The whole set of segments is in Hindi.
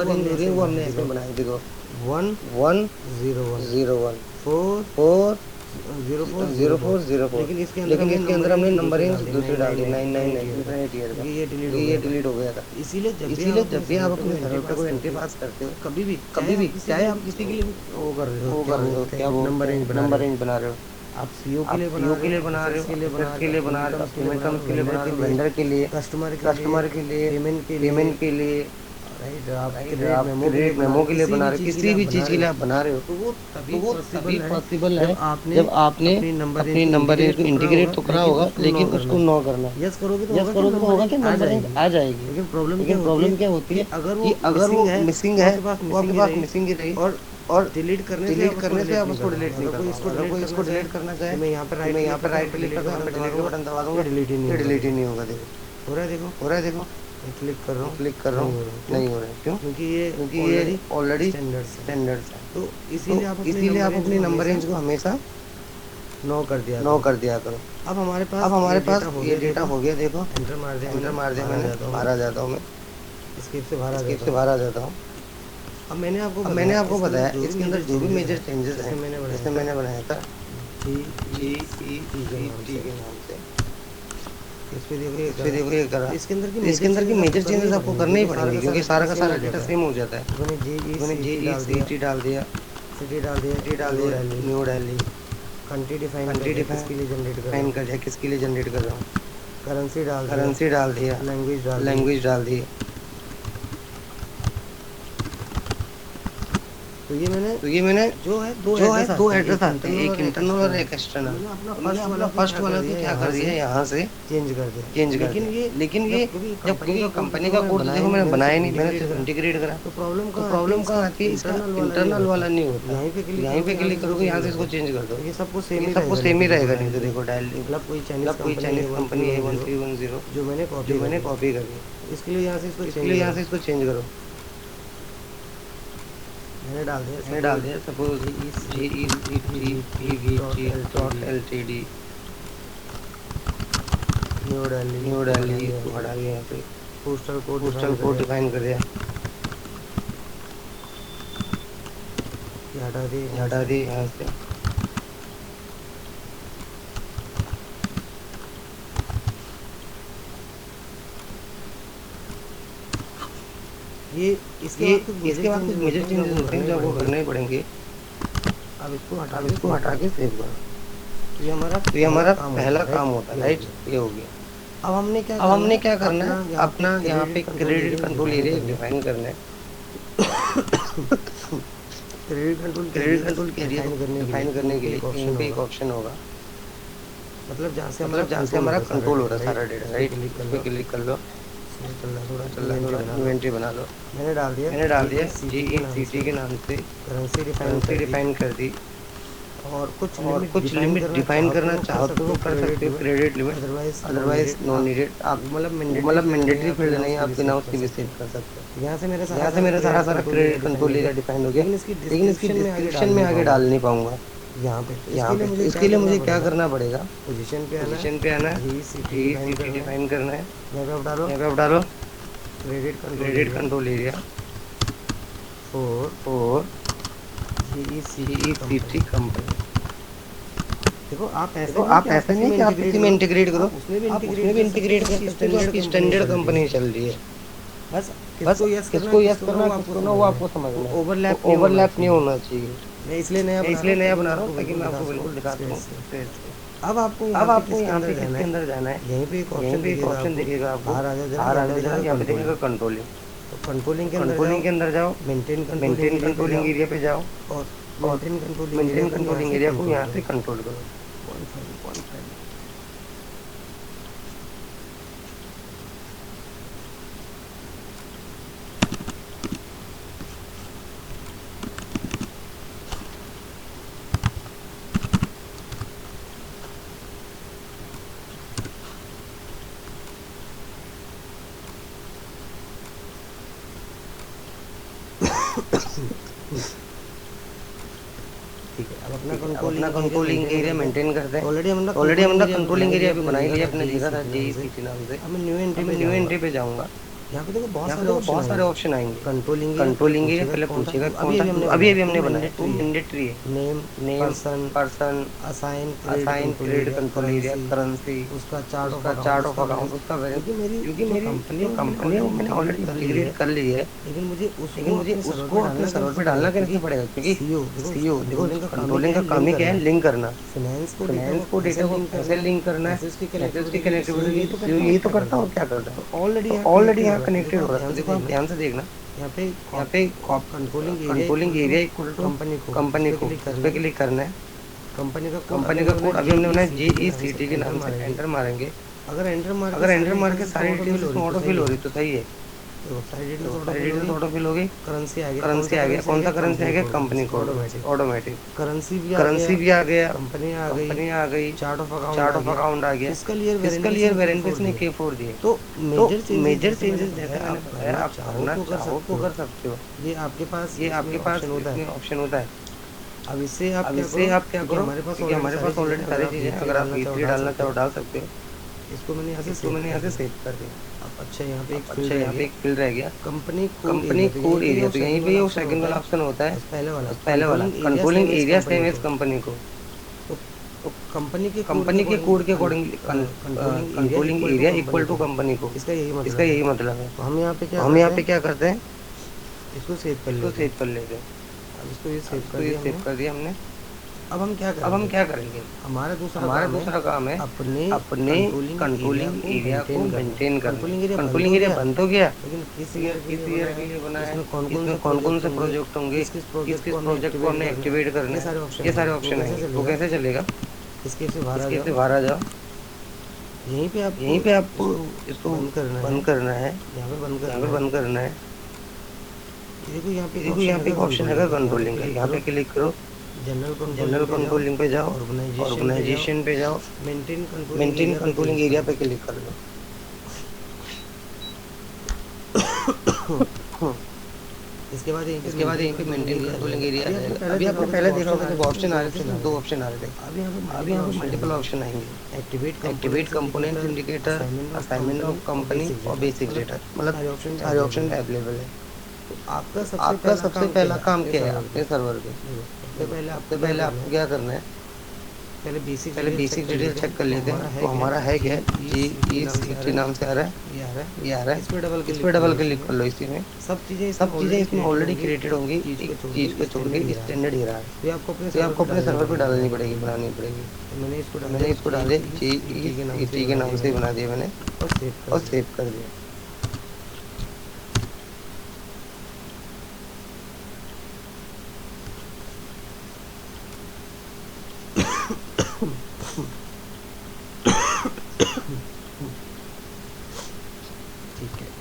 नंबरिंग जो रही है वो हमने ऐसे बनाई। देखो 1 1 0 1 0 1 4 4 0 4 0 0 4 4। 0 4। लेकिन इसके अंदर लेकिन इसके अंदर हमने नंबरिंग दूसरी डाल दी 9 9 9 9 डिफरेंट ईयर का, क्योंकि ये डिलीट हो क्योंकि ये गया था। डिलीट हो गया था। इसीलिए इसीलिए जब भी आप अपने सरवटर को एंट्री पास करते हो, कभी भी कभी भी चाहे आप किसी के लिए वो कर रहे हो, वो क्या कर रहे हो, बोलते क्या हैं, बोलते नंबर रेंज हैं, बना नंबर रहे हो। रेंज बना रहे हो, आप सीओ के आप लिए बना सीओ रहे के हो, लिए बना रहे एसेट्स के लिए हो, बना एसेट्स रहे के हो, लिए बना रहे हो, पेमेंट टर्म्स के लिए बना पेमेंट रहे हो, टर्म्स के लिए बना रहे हो, वेंडर के लिए, कस्टमर के लिए, कस्टमर के लिए, पेमेंट के लिए, पेमेंट के लिए, राइट, आप राइट, आप क्रेडिट मेमो के लिए बना रहे हो, किसी भी चीज़ के लिए आप बना रहे हो, तो वो तो वो तभी पॉसिबल है जब आपने जब आपने अपनी नंबर रेंज को इंटीग्रेट तो करा होगा, लेकिन उसको नो करना है। यस करोगे तो यस करोगे तो होगा कि नंबर रेंज आ जाएगी। लेकिन प्रॉब्लम क्या होती है अगर कि अगर वो मिसिंग है तो वो आपके पास मिसिंग ही रही, और डिलीट करने से आप उसको डिलीट नहीं कर पाओगे। अगर कोई इसको डिलीट करना चाहे, मैं यहाँ पे राइट क्लिक करता हूँ, मैं डिलीट का बटन दबा दूंगा, डिलीट ही नहीं डिलीट ही नहीं होगा। देखो हो रहा है, देखो हो रहा है, देखो मैं क्लिक कर रहा हूँ, नहीं हो रहा है। क्यों? क्योंकि ये ऑलरेडी स्टैंडर्ड्स है। तो इसीलिए आप अपनी नंबर रेंज को हमेशा नो कर दिया करो। अब हमारे पास ये डेटा हो गया। देखो एंटर मार दिया मैंने, बाहर आ जाता हूँ मैं, स्किप से बाहर आ जाता हूँ। अब मैंने आपको बताया इसके अंदर जो भी मेजर चेंजेस हैं, जैसे मैंने बनाया था GET के नाम से, इस पे देखो इस पे देखो ये करा। इसके अंदर इसके अंदर की मेजर चेंजेस आपको करने ही पड़ेंगे, क्योंकि सारा का सारा डेटा सेम हो जाता है। मैंने GECT डाल दिया, सिटी डाल दिया, न्यू दिल्ली, कंट्री डिफाइन किसके लिए जनरेट कर दिया, किसके लिए जनरेट कर रहा हूँ। करेंसी डाल दिया, लैंग्वेज डाल दी। तो ये मैंने जो है दो एड्रेस आते हैं, एक इंटरनल और एक एक्सटर्नल। मैंने अपना फर्स्ट वाला तो क्या कर दिया, यहाँ से चेंज कर दिया। लेकिन ये जब कंपनी का कोड देखो मैंने बनाया नहीं, मैंने सिर्फ इंटीग्रेट करा। तो प्रॉब्लम कहाँ आती है, इसका इंटरनल वाला नहीं होता। यहीं पे क्लिक करोगे, यहाँ से इसको चेंज कर दो, ये सबको सेम ही रहेगा। नहीं तो देखो डायल मतलब कोई चाइनीज कंपनी है 1310 जो मैंने कॉपी कर दी, इसके लिए यहाँ से इसको चेंज करो। मैंने डाल दिया सपोज GECT.LTD न्यू दिल्ली इसको हटा दिया, यहाँ पे पोस्टल कोड डिफाइन कर दिया, हटा दी यहाँ से। इसके बाद कुछ मेजर चेंजेस होते हैं जो आपको करने ही पड़ेंगे। अब इसको हटा के सेव करो। तो ये हमारा पहला काम होता है, राइट। ये हो गया। अब हमने क्या करना है, अपना यहाँ पे क्रेडिट कंट्रोल एरिया डिफाइन करना है। क्रेडिट कंट्रोल के एरिया डिफाइन करने के लिए यहाँ पे एक ऑप्शन होगा, मतलब जहाँ से हमारा कंट्रोल हो रहा है सारा डेटा, राइट। इस पर क्लिक कर लो, चल रहा इन्वेंट्री बना लो। मैंने डाल दिया GECT के नाम से करेंसी डिफाइन कर दी, और कुछ लिमिट डिफाइन करना चाहो तो वो कर सकते हो, credit limit, otherwise non needed. आप मतलब मैंडेटरी फील्ड नहीं, आप बिना उसके भी सेव कर सकते हो। यहाँ से मेरा सारा क्रेडिट कंट्रोल एरिया डिफाइन हो गया, लेकिन इसकी डिस्क्रिप्शन में आगे डाल नहीं पाऊंगा यहाँ पे। इसके लिए मुझे क्या करना पड़ेगा, पोजीशन पे आना है, GECT डिफाइन करना है, यहाँ पे आप डालो credit control area for GECT company. देखो आप ऐसा नहीं कि आप इसी में इंटीग्रेट करो, आप उसमें भी इंटीग्रेट कर सकते हो। आपकी स्टैंडर्ड कंपनी चल रही है, बस किसको यस करना किसको ना, वो आपको समझना है। ओवरलैप नहीं होना चाहिए। मैं इसलिए नया बना रहा हूँ ताकि मैं आपको बिल्कुल दिखा दूँ। अब आपको यहाँ पे किसके अंदर जाना है, यहीं पे एक ऑप्शन दिखेगा आपको, बाहर आ जाएगा, यहाँ पे दिखेगा कंट्रोलिंग। तो कंट्रोलिंग के अंदर जाओ, मेंटेन कंट्रोलिंग एरिया पे जाओ, और मेंटेन कंट्रोलिंग एरिया को यहाँ से कंट्रोल करो। अपना कंट्रोलिंग एरिया मेंटेन करते हैं। ऑलरेडी हमने कंट्रोलिंग एरिया भी बना ही लिया, अपने लिखा था GECT नाम से। अब मैं न्यू एंट्री पे जाऊंगा। यहाँ पे देखो बहुत सारे ऑप्शन आएंगे। कंट्रोलिंग एरिया पहले पूछेगा अभी हमने बनाया, मैंडेटरी है। Name person assign credit control area, currency, उसका चार्ट ऑफ अकाउंट, उसका क्योंकि मेरी कंपनी है मैंने ऑलरेडी इंटीग्रेट कर ली है, लेकिन मुझे उसको अपने सर्वर पे डालना कैसे पड़ेगा, क्योंकि सीईओ देखो कंट्रोलिंग का काम ही क्या है, लिंक करना। फाइनेंस को डेटा को कैसे लिंक करना है, उसकी कनेक्टिविटी यही तो करता हूँ। क्या करता है ऑलरेडी यहाँ कनेक्टेड हो रहा है। देखो आप ध्यान से देखना, यहाँ पे controlling area equal to company को इस पे क्लिक करना है। कंपनी का कोड अभी हमने बनाया GECT के नाम से, एंटर मारेंगे। अगर एंटर मार के सारी डिटेल्स इसमें ऑटो फिल हो रही तो सही है। सारी डिटेल्स ऑटो फिल हो गई। करेंसी आ गया, कौन सा करेंसी आ गया? Company code automatic. करेंसी भी आ गया, कंपनी आ गई, चार्ट ऑफ अकाउंट आ गया। फिस्कल ईयर वारंटी इसने K4 दिए। तो मेजर चेंजेस जैसे मैंने बताया, आप करना चाहो तो कर सकते हो। ये आपके पास ऑप्शन होता है। अब इससे आप क्या करो, क्योंकि हमारे पास ऑलरेडी सारी चीजें, अगर आप E3 डालना चाहो डाल सकते हो। इसको मैंने यहाँ से सेव कर दिया। अब अच्छा यहाँ पे एक फील्ड रह गया, कंपनी कोड एरिया। तो यहीं पे वो सेकंड वाला ऑप्शन होता है, पहले वाला controlling area same as company को। तो कंपनी के कोड के according controlling area equal to company को, इसका यही मतलब है। तो हम यहाँ पे क्या करते हैं, इसको सेव कर लेते हैं। अब इसको ये सेव कर दिया हमने। अब हम क्या करेंगे? हमारा दूसरा काम है अपने कंट्रोलिंग एरिया को मेंटेन करना। कंट्रोलिंग एरिया बन तो गया, लेकिन किस ईयर के लिए बना है, कौन से प्रोजेक्ट होंगे, किस प्रोजेक्ट को हमने एक्टिवेट करना है, ये सारे ऑप्शन आएंगे। तो कैसे चलेगा? इसके से बाहर आ जाओ। यहीं पे आपको इसको बंद करना है। यहाँ पे बंद करना है। देखो यहाँ पे एक ऑप्शन है कंट्रोलिंग का, यहाँ पे क्लिक करो। जनरल कंट्रोलिंग पे जाओ, ऑर्गेनाइजेशन पे जाओ, मेंटेन कंट्रोलिंग एरिया पे क्लिक कर लो। इसके बाद यहीं पे मेंटेन कंट्रोलिंग एरिया आ जाएगा। अभी आपने पहले देखा होगा जब ऑप्शन आ रहे थे, 2 ऑप्शन आ रहे थे। अभी यहाँ पे मल्टीपल ऑप्शन आएंगे। Activate component indicator, assignment of company और बेसिक डेटा, मतलब सारे ऑप्शन अवेलेबल है। आपका सबसे पहला काम क्या है अपने सर्वर पे? सबसे पहले आपको क्या करना है, पहले बेसिक डिटेल चेक कर लेते हैं। तो हमारा है क्या है, GECT नाम से आ रहा है, ये आ रहा है। इस पे डबल क्लिक कर लो। इसी में सब चीज़ें इसमें ऑलरेडी क्रिएटेड होंगी। एक चीज़ को छोड़ के स्टैंडर्ड ही रहा है, तो आपको अपने सर्वर पे डालनी पड़ेगी, बनानी पड़ेगी। मैंने इसको डाल दिया, GECT के नाम से बना दिया मैंने, और सेव कर दिया।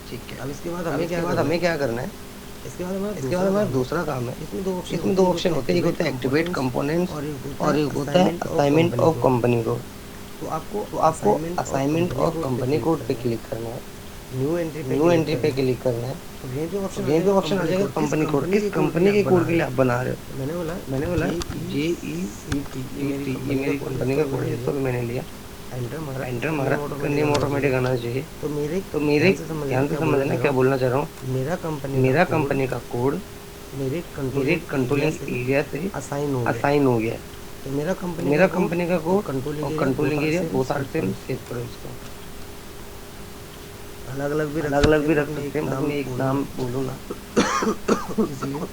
ठीक है। अब इसके बाद हमें क्या करना है? इसके बाद हमारा दूसरा काम है। इसमें 2 ऑप्शन होते हैं, एक होता है एक्टिवेट कंपोनेंट्स और एक होता है असाइनमेंट ऑफ कंपनी कोड। तो आपको असाइनमेंट ऑफ कंपनी कोड पे क्लिक करना है, न्यू एंट्री पे क्लिक करना है। तो ये जो ऑप्शन आ जाएगा कंपनी कोड, किस कंपनी के कोड के लिए आप बना रहे हो? मैंने बोला GECT, ये मेरी कंपनी का कोड है, जिसको भी मैंने लिया। एंटर मारा, नेम ऑटोमेटिक आना चाहिए। तो मेरे ध्यान से समझना क्या बोलना चाह रहा हूँ। मेरा कंपनी का कोड मेरे कंट्रोलिंग एरिया से असाइन हो गया। तो मेरा कंपनी का कोड और controlling area both are same. Save करो इसको। अलग अलग भी रख सकते हैं, मैं एक नाम बोलूँगा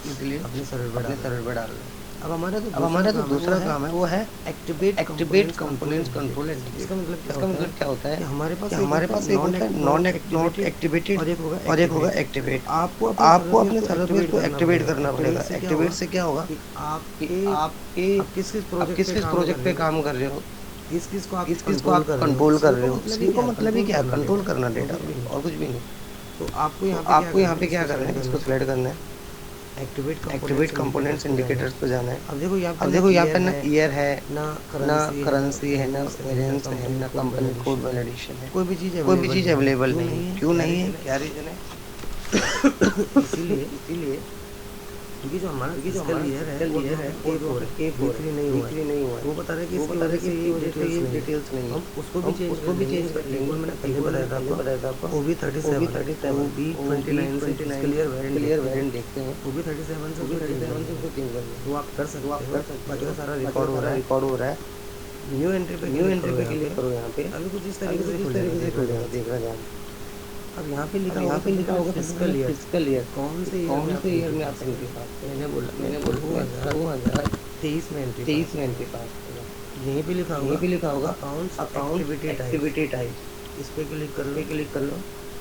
इसलिए अपने सर्वर पे डाल लो। अब हमारा जो दूसरा काम है वो है एक्टिवेट कंपोनेंट्स कंट्रोल। इसका मतलब क्या होता है? हमारे पास एक होता है नॉट एक्टिवेटेड और एक होगा एक्टिवेट। आपको अपने सर्वर पे इसको एक्टिवेट करना पड़ेगा। एक्टिवेट से क्या होगा, आपके किस प्रोजेक्ट पे काम कर रहे हो, किस को आप कंट्रोल कर रहे हो, इसका मतलब ही क्या है? कंट्रोल करना डेटा, और कुछ भी नहीं। तो आपको यहाँ पे क्या करना है, इसको सिलेक्ट करना है, एक्टिवेट कंपोनेंट्स इंडिकेटर्स पे जाना है। अब देखो यहाँ पे ना ईयर है, ना करेंसी है, ना वेरिएंस है, ना कंपनी कोड वैलिडेशन है। कोई भी चीज़ अवेलेबल नहीं है। क्यों नहीं है, क्या रीजन है? इसीलिए क्योंकि जो हमारा ईयर है K4 नहीं हुआ। वो बता रहे कि इसकी डिटेल्स नहीं है। उसको भी चेंज कर लेंगे। मैंने पहले बताया था आपको। OB37 OB29 क्लियर वेरिएंट देखते हैं। OB37 से उसको चेंज कर लेंगे। वो आप कर सकते हो। बाकी सारा रिकॉर्ड हो रहा है। न्यू एंट्री पे क्लिक करो। यहाँ पे अभी कुछ इस तरीके से खुल जाएगा, देख रहा है। अब यहाँ पे लिखा होगा फिस्कल ईयर। कौन से ईयर में आप एंट्री पास? मैंने बोला 2023 में एंट्री पास। यहीं पे लिखा होगा अकाउंट एक्टिविटी टाइप। इस पे क्लिक कर लो।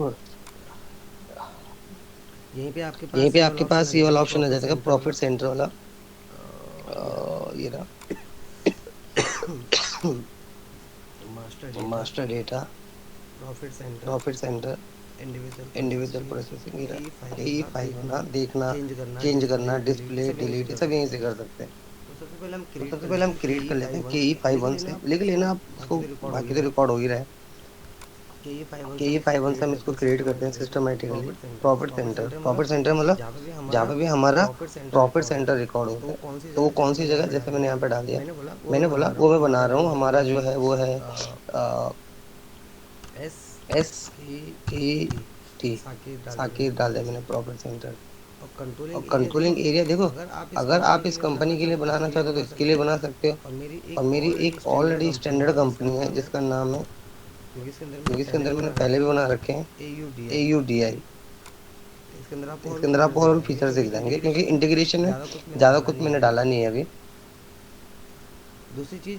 और यहीं पे यहीं पे आपके आपके पास ये वाला ऑप्शन आ पास जाएगा, प्रॉफिट सेंटर वाला। ये रहा ये रहा master data, master data, profit centre, profit centre, individual individual processing, processing, ये के रहा फाइल यही होना, फाइल देखना, होना, देखना, चेंज करना, चेंज डिस्प्ले करना, डिलीट, ये डिस्प्ले सब यहीं से डिलीट, ये कर सब यहीं सकते से हैं। कर सकते हैं। तो सबसे पहले हम तो क्रिएट सबसे कर पहले लेते हम हैं के क्रिएट ई कर लेते फाइव हैं वन के ई से, फाइव लिख वन लेना से, आप लिख इसको, लेना आप बाकी इसको, तो रिकॉर्ड हो ही बाकी रहा तो है। रिकॉर्ड हो ही रहा है। के ई फाइव वन के से हम ई इसको फाइव वन से क्रिएट हम करते इसको हैं क्रिएट करते हैं systematically, systematically. Profit centre, profit centre मतलब जहाँ पे भी हमारा profit centre profit record centre होता है। रिकॉर्ड तो होता वो है। कौन सी तो वो जगह, कौन जैसे सी मैंने यहाँ जगह, पे डाल जैसे मैंने दिया, यहाँ पे डाल दिया, मैंने बोला वो मैं वो बना हमारा रहा जो हूँ, है हमारा जो है वो है एस एस के के टी, टी, साकिब डाल दिया मैंने साकिब डाल दिया प्रॉफिट मैंने सेंटर। Profit centre. और कंट्रोलिंग एरिया देखो, अगर आप इस कंपनी के लिए बनाना चाहते हो तो इसके लिए बना सकते हो। और मेरी एक ऑलरेडी स्टैंडर्ड कंपनी है जिसका नाम है, क्योंकि इसके अंदर मैंने पहले भी बना रखे हैं, AUDI। इसके अंदर आपको और फीचर दिख जाएंगे, क्योंकि इंटीग्रेशन में ज़्यादा कुछ मैंने डाला नहीं है अभी।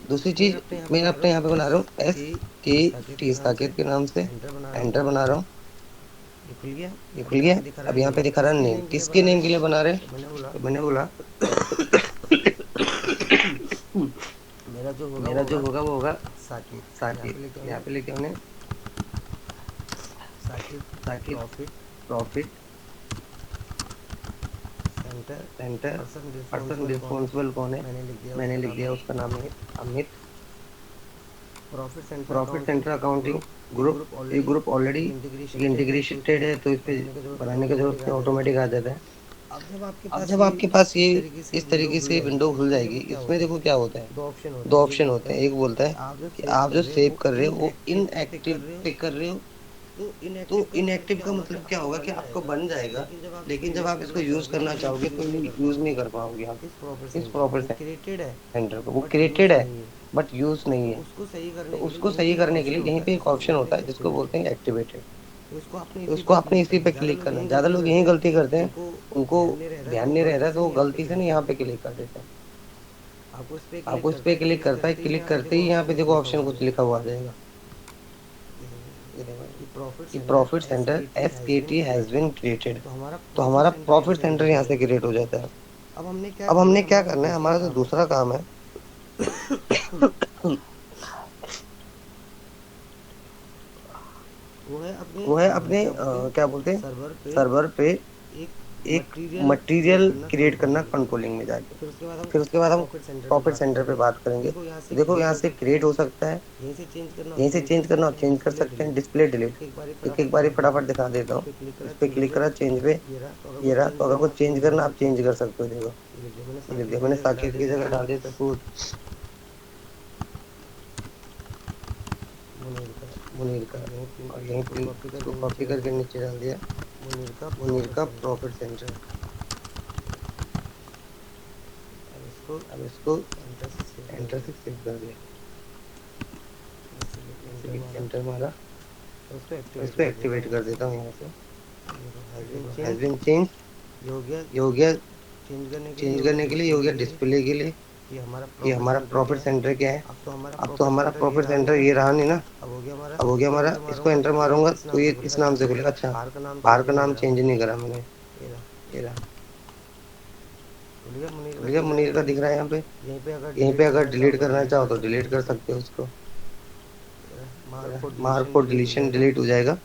दूसरी चीज, मैं अपने यहाँ पे बना रहा हूँ SKT साकेत के नाम से एंटर बना रहा हूँ। ये खुल गया। अब यहाँ पे दिखा रहा नेम, किसके नेम के लिए बना रहे हैं, तो मैंने बोला मेरा जो होगा वो होगा साकेत। यहाँ पे लिखे हमने Saket profit centre. Person responsible कौन है, मैंने लिख दिया उसका नाम है Amit. Profit centre accounting group, ये ग्रुप ऑलरेडी इंटीग्रेटेड है, तो इस पे बनाने की जरूरत नहीं, ऑटोमेटिक आ जाता है। अब जब आपके पास ये इस तरीके से विंडो खुल जाएगी, इसमें देखो क्या होता है, दो ऑप्शन होते हैं। एक बोलता है कि आप जो सेव कर रहे हो वो इनएक्टिव पे कर रहे हो। तो इनएक्टिव का मतलब क्या होगा कि आपको बन जाएगा, लेकिन जब आप इसको यूज करना चाहोगे तो यूज नहीं कर पाओगे आप इस प्रॉपर सेंटर को। वो क्रिएटेड है बट यूज नहीं है। तो उसको सही करने के लिए यहीं पे एक ऑप्शन होता है जिसको बोलते हैं एक्टिवेटेड। तो उसको आपने इसी पे क्लिक करना है। ज्यादा लोग यही गलती करते हैं, उनको ध्यान नहीं रहता है, तो वो गलती से ना यहाँ पे क्लिक कर देते हैं। आपको इस पे क्लिक करता है, क्लिक करते ही यहाँ पे देखो ऑप्शन कुछ लिखा हुआ आ जाएगा। ये देखो, कि profit centre SKT has been created. तो हमारा प्रॉफिट सेंटर यहाँ से क्रिएट हो जाता है। अब हमने क्या करना है, हमारा जो दूसरा काम है वो है अपने क्या बोलते हैं, सर्वर पे एक मटेरियल क्रिएट करना कंट्रोलिंग में जाके। फिर उसके बाद हम प्रॉफिट सेंटर पे बात करेंगे। देखो यहाँ से क्रिएट हो सकता है, यहीं से चेंज करना हो चेंज कर सकते हैं, डिस्प्ले डिलीट। एक बार फटाफट दिखा देता हूँ। इस पे क्लिक करा, चेंज पे, ये रहा। तो अगर कुछ चेंज करना आप चेंज कर सकते हो। देखो ये लिख दिया मैंने, साकेत की जगह डाल दिया सपूत मुनीर का। और यहीं पे इसको कॉपी करके नीचे डाल दिया, मुनीर का प्रॉफिट सेंटर। अब इसको एंटर से सेव कर दिया, जैसे कि एंटर मारा। तो इसको एक्टिवेट कर देता हूँ यहाँ से। हैज बीन चेंज, ये हो गया चेंज करने के लिए, ये हो गया डिस्प्ले के लिए। ये हमारा प्रॉफिट सेंटर क्या है। अब तो हमारा प्रॉफिट सेंटर ये रहा नहीं ना, अब हो गया हमारा। इसको एंटर मारूंगा तो ये इस नाम से खुलेगा। अच्छा, बाहर का नाम चेंज नहीं करा मैंने, ये रहा। भैया मुनीर का दिख रहा है यहाँ पे। यहीं पे अगर डिलीट करना चाहो तो डिलीट कर सकते हो उसको। मार्क फॉर डिलीशन डिलीट हो जाएगा।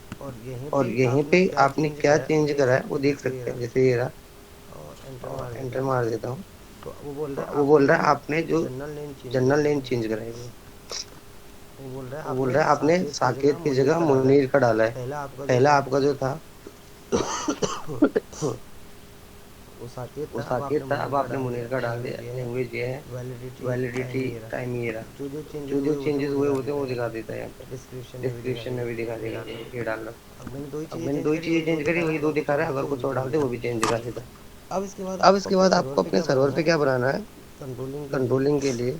और यहीं पे आपने क्या चेंज करा है वो देख सकते हैं, जैसे ये रहा। और एंटर मार देता हूँ तो वो बोल रहा है आपने जो जनरल नेम चेंज करा है, वो बोल रहा है आपने साकेत की जगह मुनीर का डाला है। पहला आपका जो था वो साकेत था, अब आपने मुनीर का डाल दिया। लैंग्वेज ये है, वैलिडिटी टाइम ये रहा। जो चेंजेस हुए होते हैं वो दिखा देता है यहाँ पे, डिस्क्रिप्शन में भी दिखा देगा ये डाल रहा। अब मैंने दो ही चीजें चेंज करी, वही दो दिखा रहा है। अगर कुछ और डालते वो भी चेंज दिखा देता। अब इसके बाद आपको अपने सर्वर पे क्या बनाना है, कंट्रोलिंग के लिए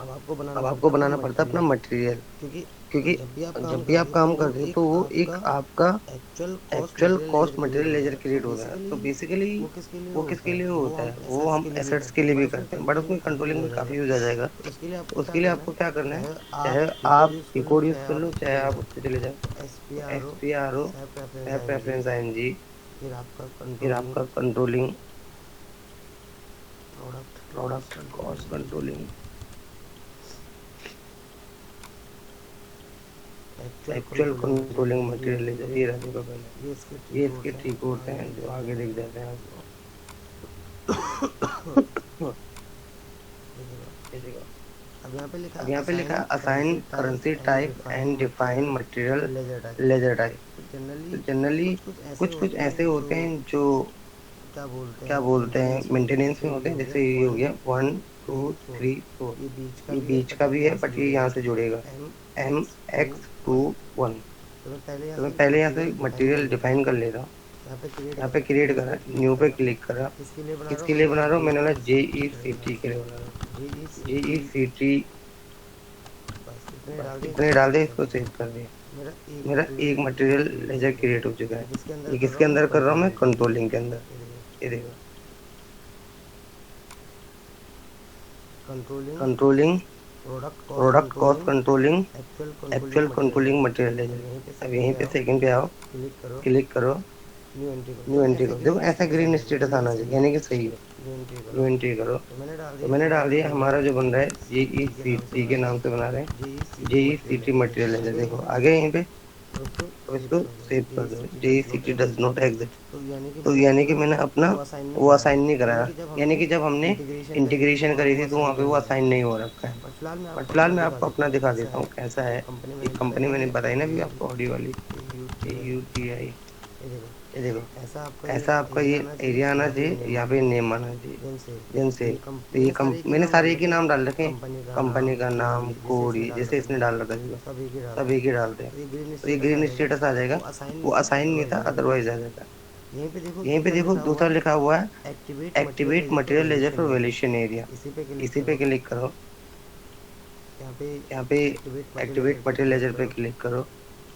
अब आपको बनाना पड़ता है अपना मटेरियल। क्योंकि जब भी आप काम करते हो तो वो एक आपका actual cost material laser create होता है। तो बेसिकली वो किसके लिए होता है, वो हम एसेट्स के लिए भी करते हैं, बट उसमें कंट्रोलिंग में काफी यूज आ जाएगा। तो उसके लिए आपको क्या करना है, चाहे आप ये कोड यूज कर लो, चाहे आप उससे चले जाओ। SPRO एप रेफरेंस ING, फिर आपका controlling product cost controlling, actual controlling material ledger, ये रहने का पहले। ये इसके ठीक होते हैं जो आगे दिख जाते हैं आपको। ये देखो, अब यहाँ पे लिखा है assign currency type and define material ledger type. तो जनरली कुछ कुछ ऐसे होते हैं जो क्या बोलते हैं मेंटेनेंस में होते हैं। जैसे ये हो गया 1 2 3 4, ये बीच का भी है बट ये यहाँ से जुड़ेगा MX21। तो मैं पहले यहाँ से मटेरियल डिफाइन कर लेता हूँ। यहाँ पे क्रिएट करा, न्यू पे क्लिक करा। किसके लिए बना रहा हूँ मैंने? बोला JECT के लिए बना रहा हूँ, JECT। बस इतने डाल दे, इसको सेव कर दिया। मेरा एक मटेरियल लेजर क्रिएट हो चुका है। ये किसके अंदर कर रहा हूँ मैं? कंट्रोलिंग के अंदर। ये देखो, controlling, product cost controlling, actual controlling material ledger. अब यहीं पे सेकंड पे आओ, क्लिक करो, न्यू एंट्री करो। देखो ऐसा ग्रीन स्टेटस आना चाहिए, यानी कि सही है। न्यू एंट्री करो, तो मैंने डाल दिया हमारा जो बन रहा है JECT के नाम से बना रहे हैं, JECT मटेरियल लेजर। देखो आ गया यहीं पे। अब इसको सेव कर दो, JECT डज नॉट एग्जिट। तो यानी कि मैंने अपना वो असाइन नहीं कराया, यानी कि जब हमने इंटीग्रेशन करी थी तो वहाँ पे वो असाइन नहीं हो रखा है। बट फिलहाल मैं आपको अपना दिखा देता हूँ कैसा है। एक कंपनी मैंने बताई ना अभी आपको, ऑडियो वाली, AUTI। ये देखो, ऐसा आपका ये एरिया आना चाहिए, यहाँ पे नेम आना चाहिए, देन से। तो ये मैंने सारे एक ही नाम डाल रखे हैं, कंपनी का नाम, कोड, ये जैसे इसने डाल रखा है सब एक ही डालते हैं। तो ये ग्रीन स्टेटस आ जाएगा, वो असाइन नहीं था, अदरवाइज आ जाता। यहीं पे देखो दूसरा लिखा हुआ है, activate material ledger for valuation area. इसी पे क्लिक करो, यहाँ पे एक्टिवेट मटेरियल लेजर पे क्लिक करो,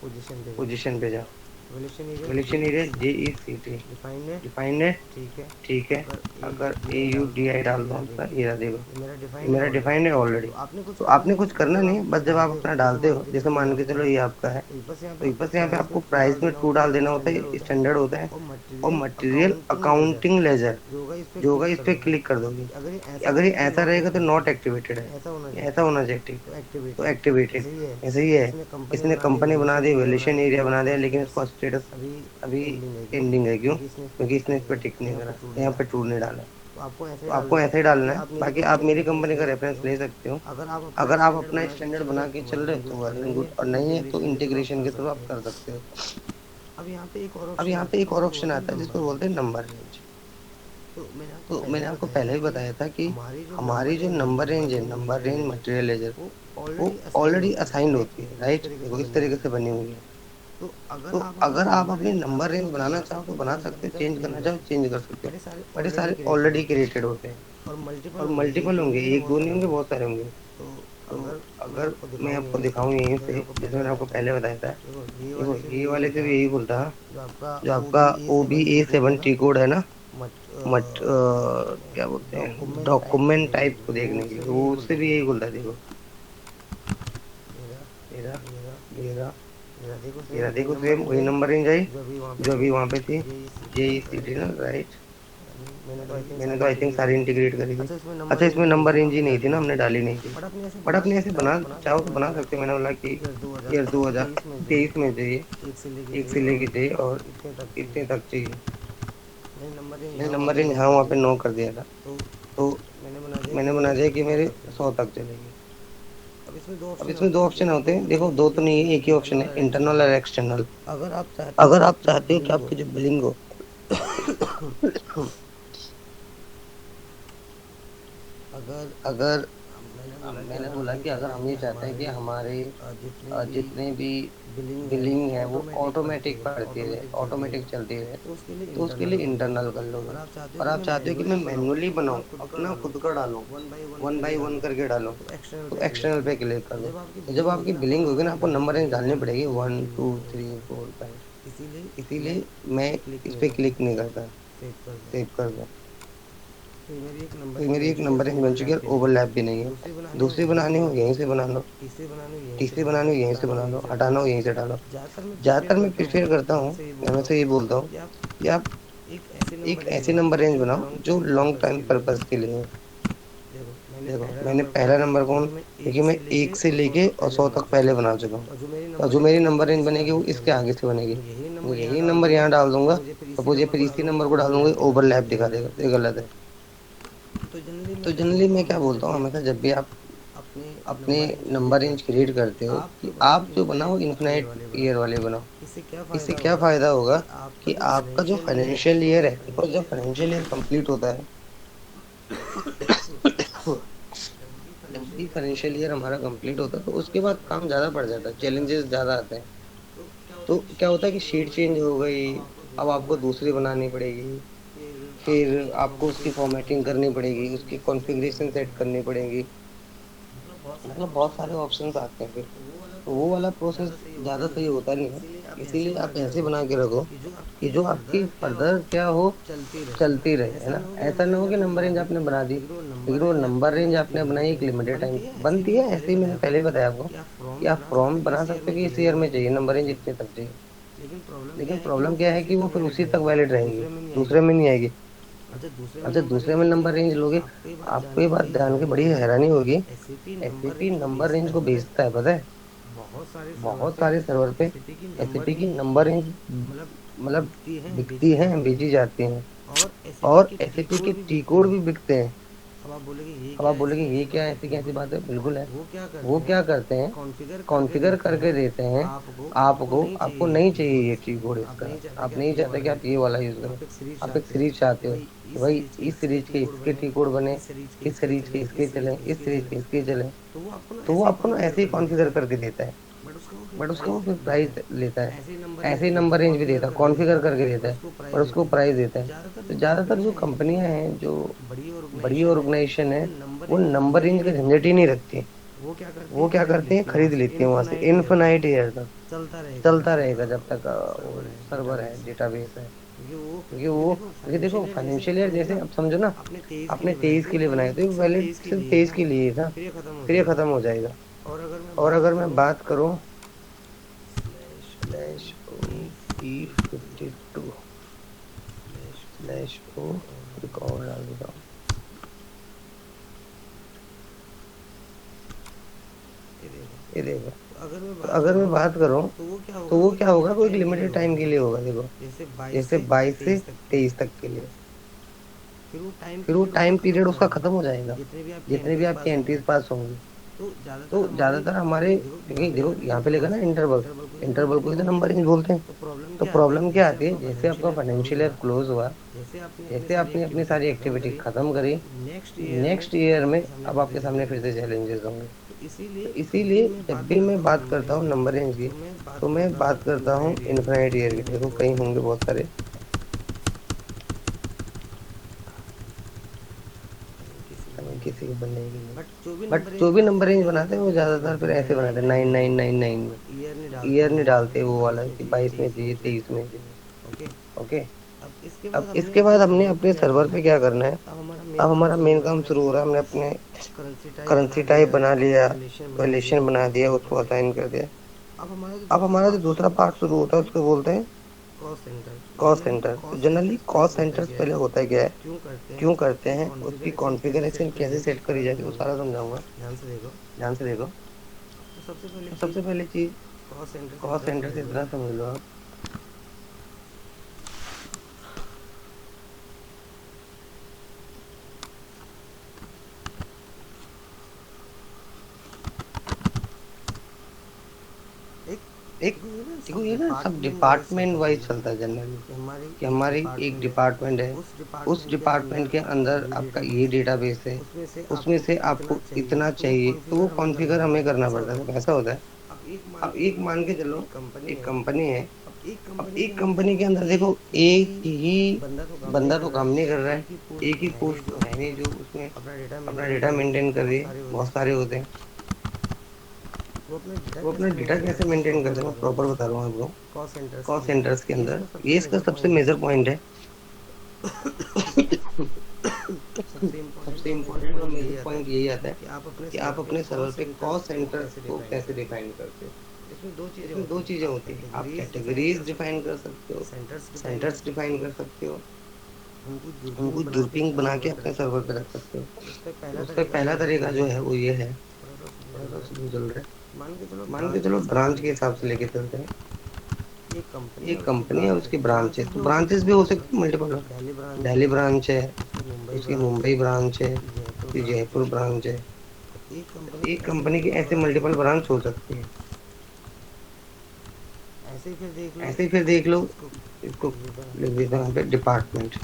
पोजीशन पे जाओ, वैल्यूएशन एरिया JECT डिफाइंड है। ठीक है, अगर AUDI डाल दो आपका, ये रहा देखो, ये मेरा डिफाइंड है ऑलरेडी। तो आपने कुछ करना नहीं है, बस जब आप अपना डालते हो, जैसे मान के चलो ये आपका है, तो बस यहाँ पे आपको प्राइस में 2 डाल देना होता है, स्टैंडर्ड होता है। और मटेरियल अकाउंटिंग लेजर जो होगा, इस पे क्लिक कर दोगे। अगर ये ऐसा रहेगा तो नॉट एक्टिवेटेड है, ऐसा होना चाहिए एक्टिव, तो एक्टिवेटेड। ऐसे ही है, इसने कंपनी बना दी, वैल्यूएशन एरिया बना दिया, लेकिन इसको स्टेटस अभी एंडिंग है। क्यों? क्योंकि इसने इस पर टिक नहीं करा, यहाँ पे टूर नहीं डाला। तो आपको ऐसे ही डालना है। बाकी आप मेरी कंपनी का रेफरेंस ले सकते हो। अगर आप अपना स्टैंडर्ड बना के चल रहे हो तो वेल एंड गुड, और नहीं है तो इंटीग्रेशन के थ्रू आप कर सकते हो। अब यहाँ पे एक और ऑप्शन आता है जिसको बोलते हैं नंबर रेंज। तो मैंने आपको पहले ही बताया था कि हमारी जो नंबर रेंज है, नंबर रेंज मटेरियल लेजर, वो ऑलरेडी असाइंड होती है, राइट? देखो इस तरीके से बनी हुई है। तो अगर आप अपनी नंबर रेंज बनाना चाहो तो बना सकते हो, चेंज करना चाहो चेंज कर सकते हो, बट ये सारे ऑलरेडी क्रिएटेड होते हैं। और मल्टीपल होंगे, एक दो नहीं होंगे, बहुत सारे होंगे। तो अगर मैं आपको दिखाऊं यहीं से, जैसे मैंने आपको पहले बताया था, देखो ये वाले से भी यही बोलता, जो आपका OBA7T कोड है ना, क्या बोलते हैं, डॉक्यूमेंट टाइप को देखने के लिए, वो उससे भी यही बोलता है। देखो मेरा मेरा मेरा देखो सेम वही नंबर रेंज आई जो अभी वहां पे थी, JECT ना, राइट? मैंने तो आई थिंक सारी इंटीग्रेट करी थी। अच्छा इसमें नंबर रेंज ही नहीं थी ना, हमने डाली नहीं थी। बट अपने ऐसे बना चाहो तो बना सकते हो। मैंने बोला कि ईयर 2023 में चाहिए, एक से लेके चाहिए और इतने तक चाहिए। मैंने नंबर रेंज हाँ वहाँ पे 9 कर दिया था। तो मैंने बना दिया कि मेरे 100 तक चलेगी। अब इसमें दो ऑप्शन होते हैं, देखो दो तो नहीं है, एक ही ऑप्शन है, इंटरनल और एक्सटर्नल। अगर आप चाहते हो कि आपकी जो बिलिंग हो अगर मैंने बोला कि अगर हम ये चाहते हैं कि हमारे जितने भी बिलिंग है वो ऑटोमेटिक पड़ती है, ऑटोमेटिक चलती है, तो उसके लिए इंटरनल कर लोगे। और आप चाहते हो कि मैं मैन्युअली बनाऊं, अपना खुद का डालूं, 1 बाई 1 करके डालूं, तो एक्सटर्नल पे क्लिक कर दो। तो जब आपकी बिलिंग होगी ना, आपको नंबर रेंज डालनी पड़ेगी 1 2 3 4 5। इसीलिए मैं इस पे क्लिक नहीं करता, सेव कर दो। तो मेरी एक नंबर रेंज बन चुकी है, ओवरलैप भी नहीं है। दूसरी बनानी हो यहीं से बना लो, तीसरी बनानी हो यहीं से बना लो, हटाना हो यहीं से डालो। ज्यादातर मैं प्रेफर करता हूँ, मैं वैसे ये बोलता हूँ कि आप एक ऐसी नंबर रेंज बनाओ जो लॉन्ग टाइम पर्पज के लिए हो। देखो मैंने पहला नंबर कौन, क्योंकि मैं 1 से लेके और 100 तक पहले बना चुका हूँ। तो जो मेरी नंबर रेंज बनेगी वो इसके आगे से बनेगी। मैं यही नंबर यहाँ डाल दूंगा, सपोज ये फिर इसी नंबर को डाल दूंगा, ओवरलैप दिखा देगा, ये गलत है। तो जनरली मैं क्या बोलता हूँ, हमेशा जब भी आप अपने नंबर रेंज क्रिएट करते हो, कि आप जो बनाओ इन्फिनाइट ईयर वाले बनाओ। इससे क्या फायदा होगा कि आपका जो फाइनेंशियल ईयर है, बिकॉज जब फाइनेंशियल ईयर कंप्लीट होता है जब भी फाइनेंशियल ईयर हमारा कंप्लीट होता है तो उसके बाद काम ज्यादा पड़ जाता है, चैलेंजेस ज्यादा आते हैं। तो क्या होता है कि शीट चेंज हो गई, अब आपको दूसरी बनानी पड़ेगी, फिर आपको उसकी फॉर्मेटिंग करनी पड़ेगी, उसकी कॉन्फ़िगरेशन सेट करनी पड़ेगी। मतलब बहुत सारे ऑप्शंस आते हैं फिर। तो वो वाला प्रोसेस ज़्यादा सही होता नहीं है। इसीलिए आप ऐसे बना के रखो कि जो आपकी फर्दर क्या हो, चलती रहे, है ना। ऐसा ना हो कि नंबर रेंज आपने बना दी, लेकिन वो नंबर रेंज आपने बनाई एक लिमिटेड टाइम बनती है। ऐसे ही मैंने पहले ही बताया आपको कि आप फ्रॉम बना सकते हो कि इस ईयर में चाहिए नंबर रेंज इतने तक चाहिए। लेकिन प्रॉब्लम क्या है कि वो फिर उसी तक वैलिड रहेगी, दूसरे में नहीं आएगी। अच्छा, दूसरे में नंबर रेंज लोगे, आपको ये बात ध्यान की बड़ी हैरानी होगी, एसएपी नंबर रेंज को बेचता है, पता है। बहुत सारे सर्वर पे एसएपी की नंबर रेंज मतलब बिकती हैं, बेची जाती हैं। और एसएपी के टी कोड भी बिकते हैं। अब आप बोलेंगे ये क्या ऐसी कैसी बात है, बिल्कुल है। वो क्या करते हैं, कॉन्फ़िगर करके देते हैं आपको। आपको नहीं चाहिए ये टी कोड इसका, आप नहीं चाहते कि आप ये वाला यूज करो। आप एक सीरीज चाहते हो कि भाई इस सीरीज के इसके टी कोड बने, इस सीरीज के इसके चले, इस सीरीज के इसके चले। तो वो आपको ना ऐसे ही कॉन्फ़िगर करके देता है, बट उसका वो फिर प्राइस लेता है। ऐसे ही नंबर रेंज भी देता है, कॉन्फ़िगर करके देता है, पर उसको प्राइस देता है। तो ज्यादातर जो कंपनियां हैं, जो बड़ी ऑर्गेनाइजेशन है, वो नंबर रेंज का झंझट ही नहीं रखती। वो क्या करते हैं, खरीद लेती हैं वहां से इनफिनाइट ईयर तक, चलता रहेगा जब तक वो सर्वर है, डेटाबेस है। क्योंकि देखो फाइनेंशियल ईयर जैसे अब समझो ना, आपने 23 के लिए बनाया तो वैलिड सिर्फ 23 के लिए ही था, फिर ये खत्म हो जाएगा। और अगर मैं बात करूं -OP52 /O, एक और डाल देता हूँ। ये देखो, तो अगर मैं बात करूं तो वो क्या होगा, वो एक लिमिटेड टाइम के लिए होगा। देखो, जैसे 22 से 23 तक के लिए, फिर वो टाइम पीरियड उसका खत्म हो जाएगा, जितने भी आपकी एंट्रीज पास होंगी। तो ज्यादातर हमारे, क्योंकि देखो यहाँ पे लेगा ना इंटरवल, इंटरवल को ही तो नंबर रेंज बोलते हैं। तो प्रॉब्लम क्या आती है, जैसे आपका फाइनेंशियल ईयर क्लोज हुआ, जैसे आपने अपनी सारी एक्टिविटी खत्म करी, नेक्स्ट ईयर में अब आपके सामने फिर से चैलेंजेस होंगे। तो इसीलिए जब भी मैं बात करता हूँ नंबर रेंज की, तो मैं बात करता हूँ इन्फिनाइट ईयर की। देखो कहीं होंगे बहुत सारे, हमें किसी के बनने की नहीं। बट जो भी नंबर रेंज बनाते हैं वो ज्यादातर फिर ऐसे बनाते हैं 9999 में, ईयर नहीं डालते वो वाला कि 22 में चाहिए, 23 में चाहिए। ओके। अब इसके बाद हमने अपने सर्वर पे क्या करना है, अब हमारा मेन काम शुरू हो रहा है। हमने अपने करेंसी टाइप बना लिया, वैल्यूएशन बना दिया, उसको असाइन कर दिया। अब हमारा जो दूसरा पार्ट शुरू होता है उसको बोलते हैं कॉस्ट सेंटर। तो जनरली कॉस्ट सेंटर से पहले होता है क्या है, क्यों करते हैं, उसकी कॉन्फ़िगरेशन कैसे सेट करी जाती है, वो सारा समझाऊंगा, ध्यान से देखो। तो सबसे पहले चीज, कॉस्ट सेंटर से इतना समझ लो आप, एक, देखो ये ना सब डिपार्टमेंट वाइज चलता है जनरली, कि हमारी एक डिपार्टमेंट है, उस डिपार्टमेंट के अंदर आपका ये डेटाबेस है, उसमें से आपको इतना चाहिए, तो वो कॉन्फ़िगर हमें करना पड़ता है। तो ऐसा होता है, अब एक मान के चलो, एक कंपनी है। अब एक कंपनी के अंदर देखो, एक ही बंदा तो काम नहीं कर रहा है, एक ही पोस्ट तो है नहीं जो उसमें अपना डेटा मेंटेन कर रही है, बहुत सारे होते हैं। वो अपना डेटा कैसे मेंटेन करते हैं, मैं प्रॉपर बता रहा हूँ आपको। कॉल सेंटर्स के अंदर ये इसका सबसे मेजर पॉइंट है। सबसे इम्पोर्टेंट और मेजर पॉइंट यही आता है कि आप अपने सर्वर पे कॉस्ट सेंटर्स को कैसे डिफाइन करते हो। इसमें दो चीजें होती हैं, आप कैटेगरीज डिफाइन कर सकते हो, सेंटर्स डिफाइन कर सकते हो, उनको ग्रुपिंग बना के अपने सर्वर पे रख सकते हो। तो उसका पहला तरीका जो है वो ये है, थोड़ा सा स्लो चल रहा है, मान के चलो ब्रांच के हिसाब से लेके चलते हैं। एक कंपनी है, उसकी ब्रांच है, तो ब्रांचेस भी हो सकती है मल्टीपल। दिल्ली ब्रांच है, उसकी मुंबई ब्रांच है, उसकी जयपुर ब्रांच है। तो एक कंपनी की ऐसे मल्टीपल ब्रांच हो सकती है। ऐसे ही फिर देख लो, इसको लिख देते हैं यहाँ पे डिपार्टमेंट।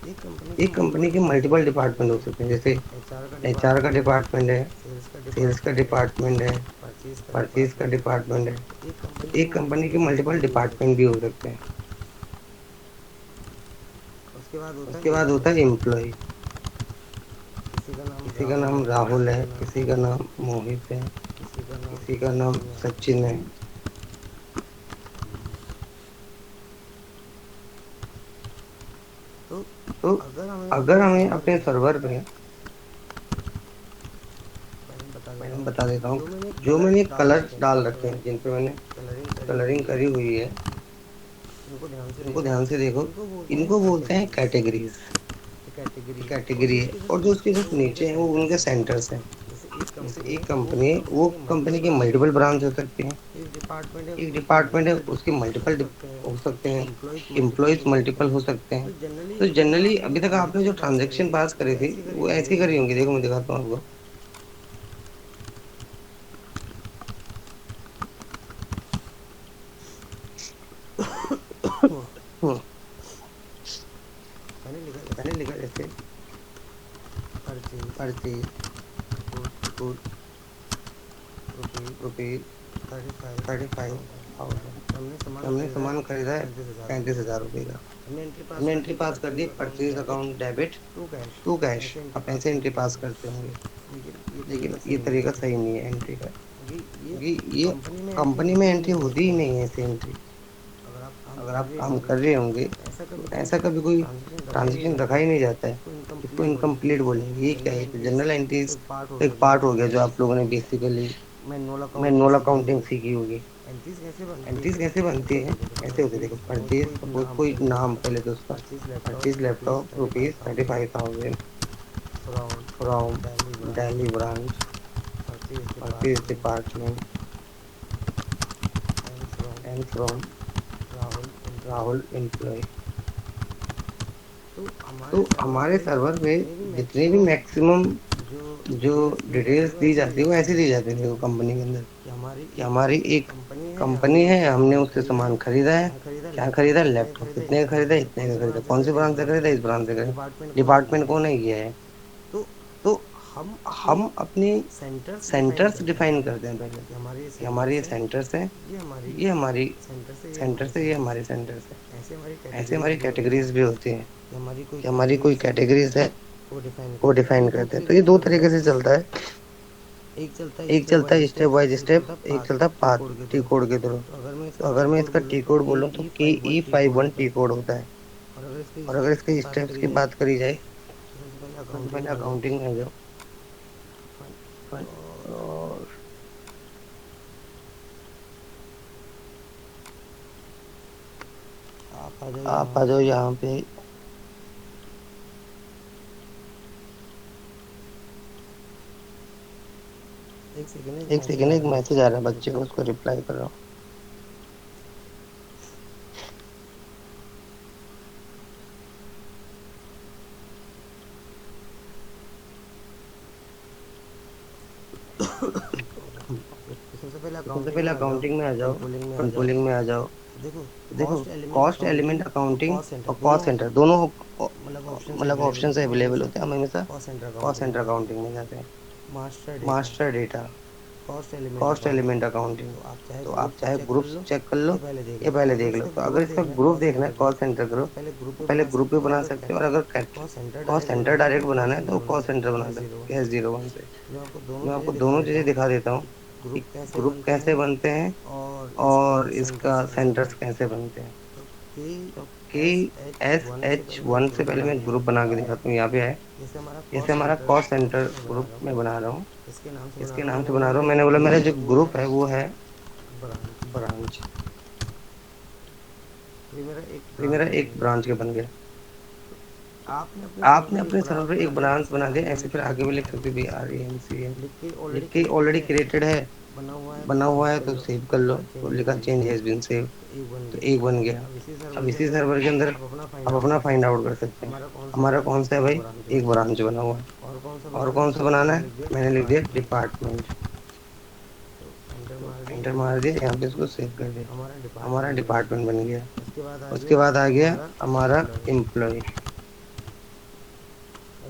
एक कंपनी के मल्टीपल डिपार्टमेंट हो सकते हैं, जैसे एचआर का डिपार्टमेंट है, सेल्स का डिपार्टमेंट है, परचेज का डिपार्टमेंट है। एक कंपनी के मल्टीपल डिपार्टमेंट भी हो सकते हैं। उसके बाद होता है एम्प्लॉय। किसी का नाम राहुल है, किसी का नाम मोहित है, किसी का नाम सचिन है। तो अगर हमें अपने सर्वर पे, मैं बता देता हूँ, जो मैंने कलर्स डाल रखे हैं, जिन पे मैंने कलरिंग करी हुई है, इनको ध्यान से देखो। इनको बोलते हैं कैटेगरीज। कैटेगरी है, और जो उसके जस्ट नीचे है वो उनके सेंटर्स हैं। जैसे एक कंपनी है, वो कंपनी के मल्टीपल ब्रांच हो सकते हैं। एक डिपार्टमेंट है, उसके मल्टीपल हो सकते हैं। एम्प्लॉयज मल्टीपल हो सकते हैं। तो जनरली अभी तक आपने जो ट्रांजेक्शन पास करी थी वो ऐसी करी होंगी। देखो मैं दिखाता हूँ आपको। हम्म, मैंने लिखा जैसे परचेज, गुड, रुपीज 35,000। हमने सामान खरीदा है 35,000 रुपये का। हमने एंट्री पास कर दी, purchase account debit to cash. आप ऐसे एंट्री पास करते होंगे, लेकिन ये तरीका सही नहीं है एंट्री का, क्योंकि ये कंपनी में एंट्री होती ही नहीं है ऐसी एंट्री। अगर आप काम कर रहे होंगे तो ऐसा कभी कोई ट्रांजेक्शन रखा ही नहीं जाता है। इसको इनकम्प्लीट बोलेंगे। ये क्या है, तो जनरल एंट्रीज का एक पार्ट हो गया जो आप लोगों ने बेसिकली मैनुअल अकाउंटिंग सीखी होगी। एंट्रीज कैसे बनती है, ऐसे होते हैं, देखो। परचेज, सपोज कोई नाम पहले तो उसका, purchase laptop rupees 35,000 from Delhi branch, purchase department and from Rahul employ. तो हमारे सर्वर पे जितने भी मैक्सिमम जो डिटेल्स दी जाती है वो ऐसी दी जाती है, देखो कंपनी के अंदर, कि हमारी एक कंपनी है, हमने उससे सामान खरीदा है। क्या खरीदा है? लैपटॉप। कितने का खरीदा? इतने का खरीदा। कौन सी ब्रांच से खरीदा? इस ब्रांच से खरीदा। डिपार्टमेंट कौन है? ये है। तो हम अपने सेंटर्स डिफाइन करते हैं पहले, कि हमारे ये सेंटर्स हैं, ये हमारी सेंटर्स है, ये हमारे सेंटर्स है। ऐसे हमारी कैटेगरीज भी होती हैं, कि हमारी कोई कैटेगरीज है वो डिफाइन करते हैं। तो ये दो तरीके से चलता है। एक चलता है स्टेप वाइज स्टेप, एक चलता है पाथ, टी कोड के थ्रू। तो अगर मैं इसका टी कोड बोलूँ तो KE51 टी कोड होता है। और अगर इसके स्टेप्स की बात करी जाए, तो सबसे पहले अकाउंटिंग में आ जाओ। और आप आ जाओ यहाँ पे। एक सेकेंड, एक मैसेज आ रहा है बच्चे को, उसको रिप्लाई कर रहा हूँ। सबसे पहले अकाउंटिंग में आ जाओ, कंट्रोलिंग में आ जाओ। देखो, कॉस्ट एलिमेंट अकाउंटिंग और कॉस्ट सेंटर दोनों मतलब ऑप्शन अवेलेबल होते हैं। हम हमेशा कॉस्ट सेंटर अकाउंटिंग में जाते हैं। Master data, cost element accounting. तो आप चाहे ग्रुप्स चेक कर लो या पहले देख लो। तो अगर इसका ग्रुप देखना है, कॉस्ट सेंटर ग्रुप, तो पहले ग्रुप भी बना सकते हो। और अगर कॉस्ट सेंटर डायरेक्ट बनाना है तो कॉस्ट सेंटर बना सकते हो S01 से। मैं आपको दोनों चीजें दिखा देता हूँ कि ग्रुप कैसे बनते हैं और इसका सेंटर्स कैसे बनते हैं। तो KSH1 से पहले मैं ग्रुप बना के दिखाता हूँ। यहाँ पे है, जैसे हमारा कॉस्ट सेंटर ग्रुप में बना रहा हूँ। इसके नाम से बना रहा हूँ। मैंने बोला मेरा जो ग्रुप है वो है ब्रांच। तो ये मेरा एक ब्रांच के बन गया। आपने अपने सर्वर पे एक ब्रांच बना दिया, ऐसे फिर आगे भी लिख सकते हो BRANCN लिख के, ऑलरेडी क्रिएटेड है, बना हुआ है, तो सेव कर लो। तो लिखा चेंज हैज बीन सेव, तो एक बन गया। अब इसी सर्वर के अंदर आप अपना फाइंड आउट कर सकते हैं हमारा कौन सा है भाई। एक ब्रांच बना हुआ है। और कौन सा बनाना है? मैंने लिख दिया डिपार्टमेंट। तो एंटर मार दिया, यहाँ पे इसको सेव कर दिया। हमारा डिपार्टमेंट बन गया। उसके बाद आ गया हमारा एम्प्लॉय।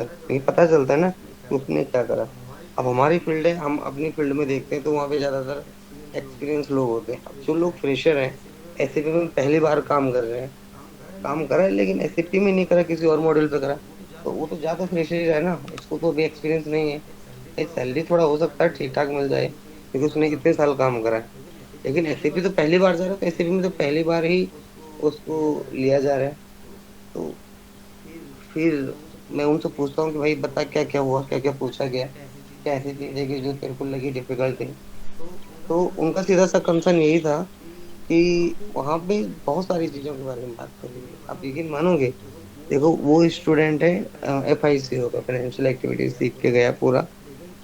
है, क्योंकि पता चलता है ना कि उसने क्या करा। अब हमारी फील्ड है, हम अपनी फील्ड में देखते हैं तो वहाँ पे ज्यादातर एक्सपीरियंस लोग होते हैं। अब जो लोग फ्रेशर हैं, एसएपी में पहली बार काम कर रहे हैं, काम करा है लेकिन एसएपी में नहीं करा, किसी और मॉड्यूल पे करा, तो वो तो ज्यादा फ्रेशर है ना, उसको तो अभी एक्सपीरियंस नहीं है। सैलरी थोड़ा हो सकता है ठीक ठाक मिल जाए क्योंकि उसने इतने साल काम करा है। लेकिन एसएपी तो पहली बार जा रहा है, तो एसएपी में तो पहली बार ही उसको लिया जा रहा है। तो फिर मैं उनसे पूछता हूँ कि भाई बता क्या क्या हुआ, क्या क्या पूछा गया, क्या ऐसी चीजें की जो तेरे को लगी डिफिकल्ट थी। तो उनका सीधा सा कंसर्न यही था कि वहां पे बहुत सारी चीजों के बारे में बात करी गई। आप यकीन मानोगे, देखो वो स्टूडेंट है FICO का, फाइनेंशियल एक्टिविटीज सीख के गया पूरा।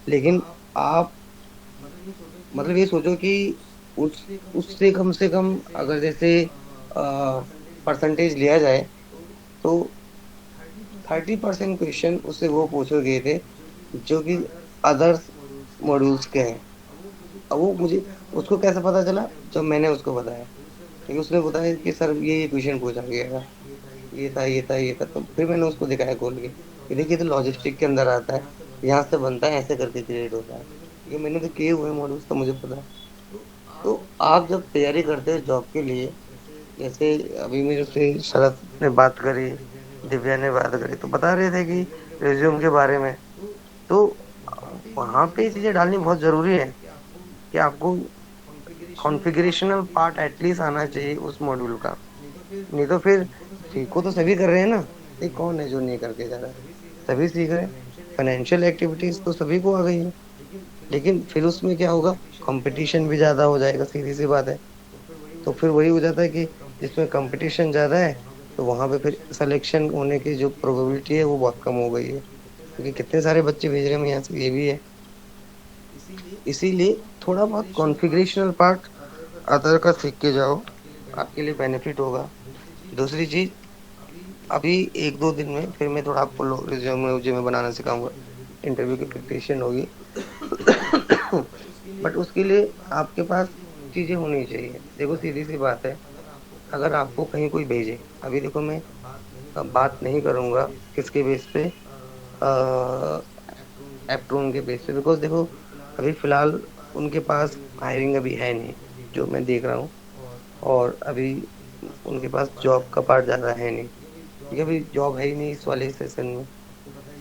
लेकिन आप मतलब ये सोचो कि उससे कम से कम अगर जैसे परसेंटेज लिया जाए तो 30% क्वेश्चन उससे वो पूछे गए थे जो कि अदर्स मॉड्यूल्स के हैं। अब वो मुझे, उसको कैसे पता चला, जब मैंने उसको बताया, क्योंकि उसने बताया कि सर ये क्वेश्चन पूछा गया था, ये था ये था ये था। तो फिर मैंने उसको दिखाया खोल के कि देखिए तो लॉजिस्टिक के अंदर आता है, यहाँ से बनता है, ऐसे करके क्रिएट होता है। ये मैंने तो किए हुए मॉड्यूल्स, तो मुझे पता है। तो आप जब तैयारी करते हैं जॉब के लिए, जैसे अभी मेरे से शरद ने बात करी, दिव्या ने बात करी, तो बता रहे थे कि रिज्यूम के बारे में, तो वहां पे ये चीजें डालनी बहुत जरूरी है कि आपको कॉन्फ़िगरेशनल पार्ट एटलीस्ट आना चाहिए उस मॉड्यूल का। नहीं तो फिर सीखो तो सभी कर रहे हैं ना, ये कौन है जो नहीं करके जा रहा है, सभी सीख रहे हैं। फाइनेंशियल एक्टिविटीज तो सभी को आ गई है, लेकिन फिर उसमें क्या होगा, कंपटीशन भी ज्यादा हो जाएगा, सीधी सी बात है। तो फिर वही हो जाता है कि जिसमें कंपटीशन ज्यादा है, तो वहां पे फिर सिलेक्शन होने की जो प्रोबेबिलिटी है वो बहुत कम हो गई है, क्योंकि कितने सारे बच्चे भेज रहे हैं यहाँ से, ये भी है। इसीलिए थोड़ा बहुत कॉन्फ़िगरेशनल पार्ट अदर का सीख के जाओ, आपके लिए बेनिफिट होगा। दूसरी चीज, अभी 1-2 दिन में फिर मैं थोड़ा आपको रिज्यूमे वज्यूमे बनाना सिखाऊंगा, इंटरव्यू की प्रिपरेशन होगी। बट उसके लिए आपके पास चीजें होनी चाहिए। देखो सीधी सी बात है, अगर आपको कहीं कोई भेजे, अभी देखो मैं बात नहीं करूंगा किसके बेस पे, एप्टून के बेस पे, बिकॉज देखो अभी फिलहाल उनके पास हायरिंग अभी है नहीं जो मैं देख रहा हूँ। और अभी उनके पास जॉब का पार्ट ज्यादा है नहीं, क्योंकि अभी जॉब है ही नहीं इस वाले सेशन में।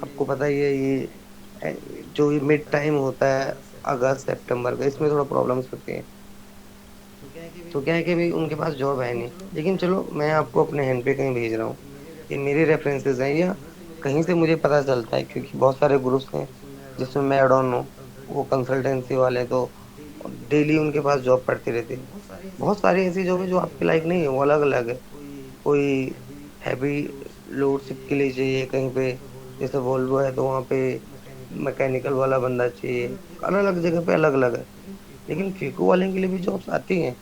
आपको पता ही है ये जो ये मिड टाइम होता है अगस्त सितंबर का, इसमें थोड़ा प्रॉब्लम्स होती हैं। तो क्या है कि अभी उनके पास जॉब है नहीं, लेकिन चलो मैं आपको अपने हैंड पे कहीं भेज रहा हूँ, ये मेरे रेफरेंसेस हैं, या कहीं से मुझे पता चलता है, क्योंकि बहुत सारे ग्रुप्स हैं जिसमें मैं ऐड ऑन हूँ। वो कंसल्टेंसी वाले तो डेली उनके पास जॉब पड़ती रहती है। बहुत सारी ऐसी जॉब है जो आपके लायक नहीं है, वो अलग अलग है। कोई हैवी लोड शिफ्ट के लिए चाहिए कहीं पे, जैसे वोल्वो है तो वहाँ पे मैकेनिकल वाला बंदा चाहिए। अलग अलग जगह पे अलग अलग है, लेकिन फीको वाले के लिए भी जॉब्स आती हैं।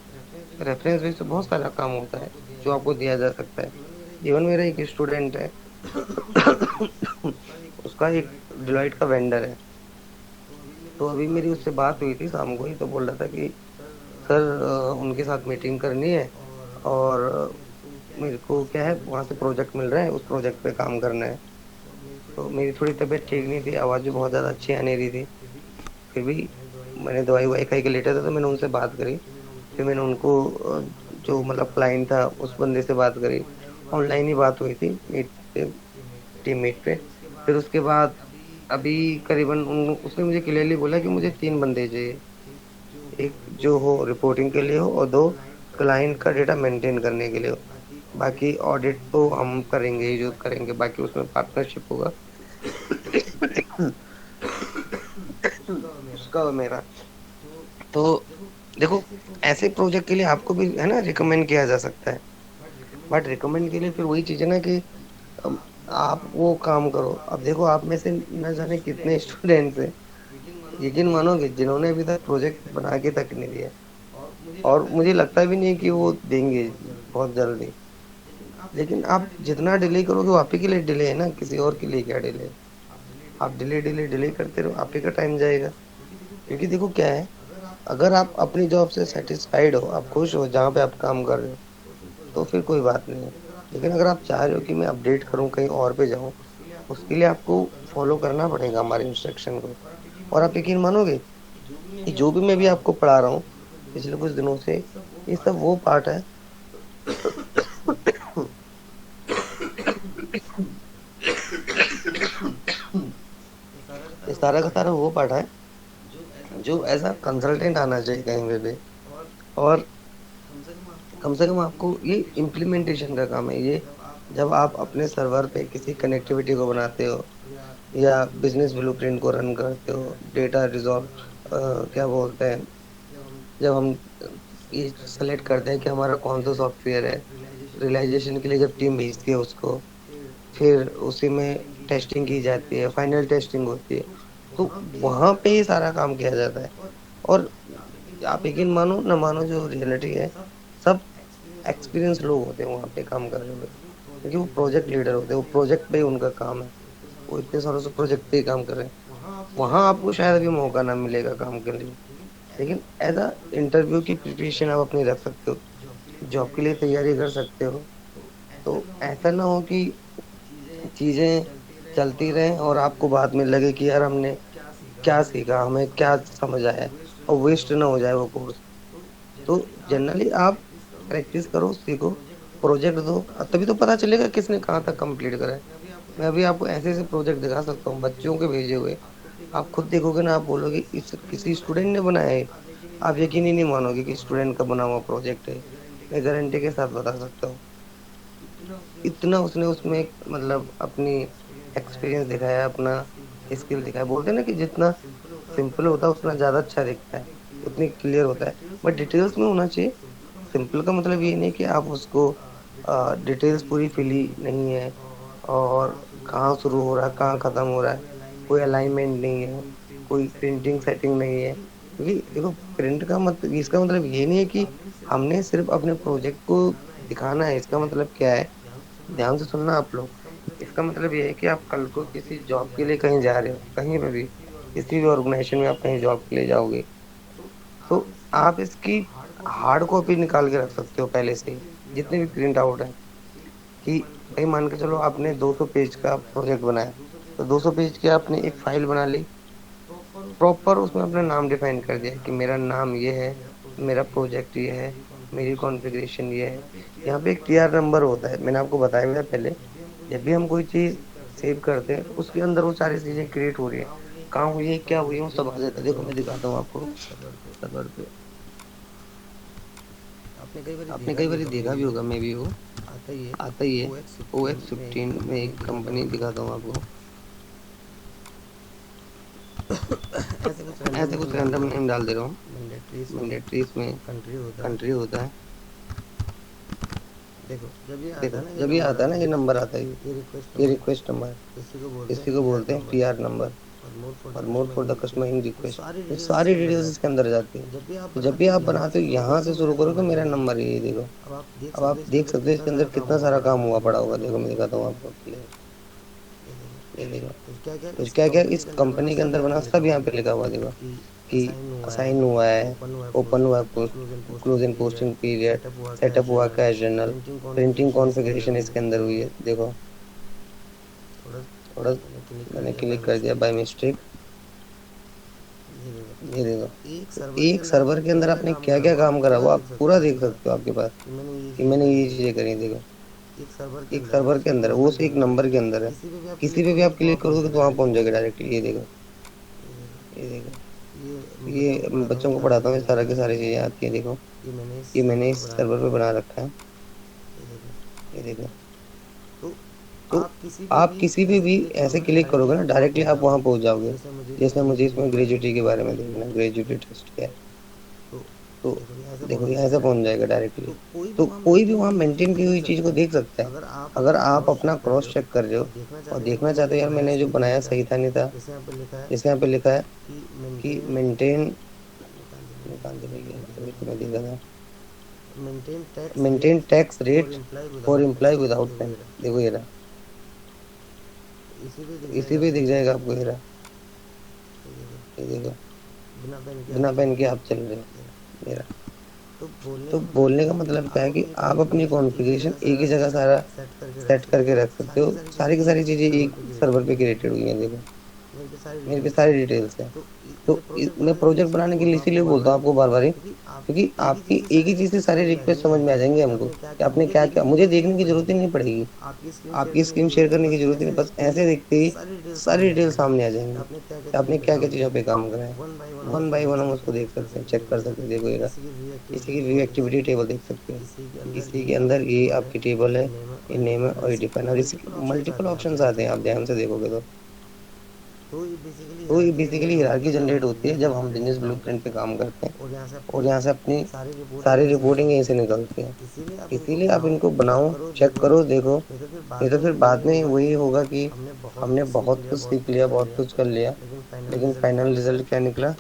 रेफरेंस बेस पे बहुत सारा काम होता है जो आपको दिया जा सकता है। इवन मेरा एक स्टूडेंट है, उसका एक डिलॉयट का वेंडर है। तो अभी मेरी उससे बात हुई थी शाम को ही, तो बोल रहा था कि सर उनके साथ मीटिंग करनी है, और मेरे को क्या है वहां से प्रोजेक्ट मिल रहा है, उस प्रोजेक्ट पे काम करना है। तो मेरी थोड़ी तबीयत ठीक नहीं थी, आवाज़ भी बहुत ज़्यादा अच्छी आने रही थी। फिर भी मैंने दवाई ववाई खाई के लेटा था, तो मैंने उनसे बात करी। फिर मैंने उनको जो मतलब क्लाइंट था उस बंदे से बात करी। ऑनलाइन ही बात हुई थी, मीट पे, टीम मीट पे। फिर उसके बाद अभी करीबन उसने मुझे क्लियरली बोला कि मुझे 3 बंदे चाहिए, एक जो हो रिपोर्टिंग के लिए हो, और 2 क्लाइंट का डेटा मेंटेन करने के लिए हो। बाकी ऑडिट तो हम करेंगे ही, जो करेंगे बाकी उसमें पार्टनरशिप होगा। उसका और मेरा। तो देखो ऐसे प्रोजेक्ट के लिए आपको भी है ना रिकमेंड किया जा सकता है, बट रिकमेंड के लिए फिर वही चीज है ना कि अम, आप वो काम करो। अब देखो आप में से न जाने कितने स्टूडेंट्स हैं, यकीन मानोगे, जिन्होंने अभी तक प्रोजेक्ट बना के तक नहीं दिया। और मुझे लगता भी नहीं कि वो देंगे बहुत जल्दी। लेकिन आप जितना डिले करोगे वो आप ही के लिए डिले है ना, किसी और के लिए क्या डिले है। आप डिले डिले डिले करते रहो, आप ही का टाइम जाएगा। क्योंकि देखो क्या है, अगर आप अपनी जॉब से सेटिस्फाइड हो, आप खुश हो जहाँ पे आप काम कर रहे हो, तो फिर कोई बात नहीं है। लेकिन अगर आप चाह रहे हो कि मैं अपडेट करूँ, कहीं और पे जाऊँ, उसके लिए आपको फॉलो करना पड़ेगा हमारे इंस्ट्रक्शन को। और आप यकीन मानोगे कि जो भी मैं भी आपको पढ़ा रहा हूँ पिछले कुछ दिनों से, ये सब वो पार्ट है सारा का सारा वो पार्ट है जो एज अ कंसल्टेंट आना चाहिए कहीं पे भी। और कम से कम आपको ये इम्प्लीमेंटेशन का काम है ये। जब आप अपने सर्वर पे किसी कनेक्टिविटी को बनाते हो या बिजनेस ब्लूप्रिंट को रन करते हो, डेटा रिजॉल्व क्या बोलते हैं, जब हम ये सेलेक्ट करते हैं कि हमारा कौन सा सॉफ्टवेयर है, रियलाइजेशन के लिए जब टीम भेजती है उसको, फिर उसी में टेस्टिंग की जाती है, फाइनल टेस्टिंग होती है, तो वहां पे ये सारा काम किया जाता है। और आप यकीन मानो ना मानो, जो रियलिटी है, सब एक्सपीरियंस लोग होते हैं वहां पे काम कर रहे हुए, क्योंकि वो प्रोजेक्ट लीडर होते हैं, वो प्रोजेक्ट पे ही उनका काम है, वो इतने सालों से प्रोजेक्ट पे ही काम कर रहे हैं। वहां आपको शायद अभी मौका ना मिलेगा काम के लिए, लेकिन एज अ इंटरव्यू की प्रिपरेशन आप अपनी रख सकते हो, जॉब के लिए तैयारी कर सकते हो। तो ऐसा ना हो कि चीजें चलती रहें और आपको बाद में लगे कि यार हमने क्या सीखा, हमें क्या समझ आया, और वेस्ट ना हो जाए वो कोर्स। तो जनरली आप प्रैक्टिस करो, सीखो, प्रोजेक्ट दो, तभी तो पता चलेगा किसने कहाँ तक कंप्लीट करा है। मैं अभी आपको ऐसे ऐसे प्रोजेक्ट दिखा सकता हूँ बच्चों के भेजे हुए, आप खुद देखोगे ना, आप बोलोगे इस किसी स्टूडेंट ने बनाया है। आप यकीन ही नहीं मानोगे कि स्टूडेंट का बना हुआ प्रोजेक्ट है। मैं गारंटी के साथ बता सकता हूँ, इतना उसने उसमें मतलब अपनी एक्सपीरियंस दिखाया, अपना स्किल दिखाया। बोलते हैं ना कि जितना सिंपल होता है उतना ज्यादा अच्छा दिखता है, उतनी क्लियर होता है, बट डिटेल्स में होना चाहिए। सिंपल का मतलब ये नहीं कि आप उसको डिटेल्स पूरी फिली नहीं है, और कहाँ शुरू हो रहा है कहाँ खत्म हो रहा है, कोई अलाइनमेंट नहीं है, कोई प्रिंटिंग सेटिंग नहीं है। क्योंकि देखो, प्रिंट का मतलब, इसका मतलब ये नहीं है कि हमने सिर्फ अपने प्रोजेक्ट को दिखाना है। इसका मतलब क्या है, ध्यान से सुनना आप लोग। इसका मतलब ये है कि आप कल को किसी जॉब के लिए कहीं जा रहे हो, कहीं पे भी, किसी भी ऑर्गेनाइजेशन में आप कहीं जॉब के लिए जाओगे, तो आप इसकी हार्ड कॉपी निकाल के रख सकते हो पहले से ही, जितने भी प्रिंट आउट है। कि भाई मान के चलो आपने 200 पेज का प्रोजेक्ट बनाया, तो 200 पेज की आपने एक फाइल बना ली, प्रॉपर उसमें अपना नाम डिफाइन कर दिया कि मेरा नाम ये है, मेरा प्रोजेक्ट ये है, मेरी कॉन्फ़िगरेशन ये है। यहाँ पे एक टीआर नंबर होता है, मैंने आपको बताया था पहले। जब भी हम कोई चीज सेव करते हैं तो उसके अंदर वो सारी चीजें क्रिएट हो रही है, कहाँ हुई है क्या हुई है, वो सब आ जाता है। देखो मैं दिखाता हूँ आपको सर्वर पे। आपने कई बार देखा भी होगा, मे भी वो आता ही है। OX15 में एक कंपनी दिखाता हूँ आपको। ऐसे कुछ रैंडम नेम डाल दे रहा हूँ, मैंडेटरी इसमें कंट्री होता है। देखो जब ये आता है ना, ये नंबर आता है, ये रिक्वेस्ट नंबर, इसी को बोलते हैं टीआर नंबर, और mode for the customer in request. ये सारी डिटेल्स इसके अंदर जाती है। तो जब भी आप बनाते हो यहाँ से शुरू करो, तो मेरा नंबर ये देखो। अब आप देख सकते हो इसके अंदर कितना सारा काम हुआ पड़ा होगा। देखो मैं दिखाता हूँ आपको क्लियर, ये देखो। तो क्या क्या इस कंपनी के अंदर बना, सब यहाँ पे लिखा हुआ देखो, कि असाइन हुआ है, ओपन हुआ है, close in posting period, setup हुआ कैजुअल, प्रिंटिंग कॉन्फ़िगरेशन इसके अंदर हुई है। देखो थोड़ा मैंने क्लिक कर दिया बाय मिस्टेक, ये देखो। तो एक सर्वर के अंदर आपने क्या क्या काम करा वो आप पूरा देख सकते हो आपके पास, कि मैंने ये चीजें करी। देखो एक सर्वर के अंदर है, वो से एक नंबर के अंदर है, किसी पे भी आप क्लिक करोगे तो वहां पहुंच जाएगा डायरेक्टली। ये देखो, ये देखो। ये मैं बच्चों को पढ़ाता हूँ, इस तरह की सारी चीजें आती है। देखो ये मैंने इस सर्वर पे बना रखा है, ये देखो। तो आप किसी पे भी ऐसे क्लिक करोगे ना, डायरेक्टली आप वहां पहुंच जाओगे। जैसे मुझे इसमें ग्रेजुएटी के बारे में देखना है, ग्रेजुएटी टेस्ट क्या है, तो देखो यहाँ से पहुंच जाएगा डायरेक्टली। तो कोई भी वहाँ मेंटेन की हुई चीज को देख सकता है। अगर आप अपना क्रॉस चेक कर रहे हो और देखना चाहते हो यार मैंने जो बनाया सही था नहीं था, जैसे यहाँ पे लिखा है कि मेंटेन, निकाल दे भैया, तभी तो मैं देखा था, maintain tax rate for employ without PAN. देखो ये रहा, इसी पे दिख जाएगा आपको, ये रहा, ये देखो, बिना पेन के आप चल रहे हो, मेरा। तो बोलने का मतलब क्या है कि आप अपनी कॉन्फ़िगरेशन एक ही जगह सारा सेट करके रख सकते हो। सारी की सारी चीजें एक सर्वर पे क्रिएटेड हुई हैं। देखो मेरे पे सारी डिटेल्स है। तो मैं प्रोजेक्ट बनाने के लिए इसीलिए बोलता हूँ आपको बार बार ही, क्योंकि आपकी एक ही चीज से सारे रिक्वेस्ट समझ में आ जाएंगे हमको कि आपने क्या क्या, मुझे देखने की जरूरत ही नहीं पड़ेगी, आपकी स्क्रीन शेयर करने की जरूरत ही नहीं, बस ऐसे देखते ही सारी डिटेल सामने आ जाएंगी कि आपने क्या क्या चीजों पे काम करा है। वन बाय वन हम उसको देख सकते हैं, चेक कर सकते हैं। देखो ये किसी की व्यू एक्टिविटी टेबल देख सकते हैं, इसी के अंदर ये आपकी टेबल है, ये नेम है और ये डिफाइन, और इसके मल्टीपल ऑप्शंस आते हैं, आप ध्यान से देखोगे तो ये बेसिकली हायरार्की जनरेट होती है जब हम बिजनेस ब्लूप्रिंट पे काम करते हैं, और यहाँ से अपनी सारी रिपोर्टिंग यहीं से निकलती है। इसीलिए आप इनको बनाओ, चेक करो, देखो, नहीं तो फिर बाद में वही होगा कि हमने बहुत कुछ सीख लिया, बहुत कुछ कर लिया, लेकिन फाइनल रिजल्ट क्या निकला?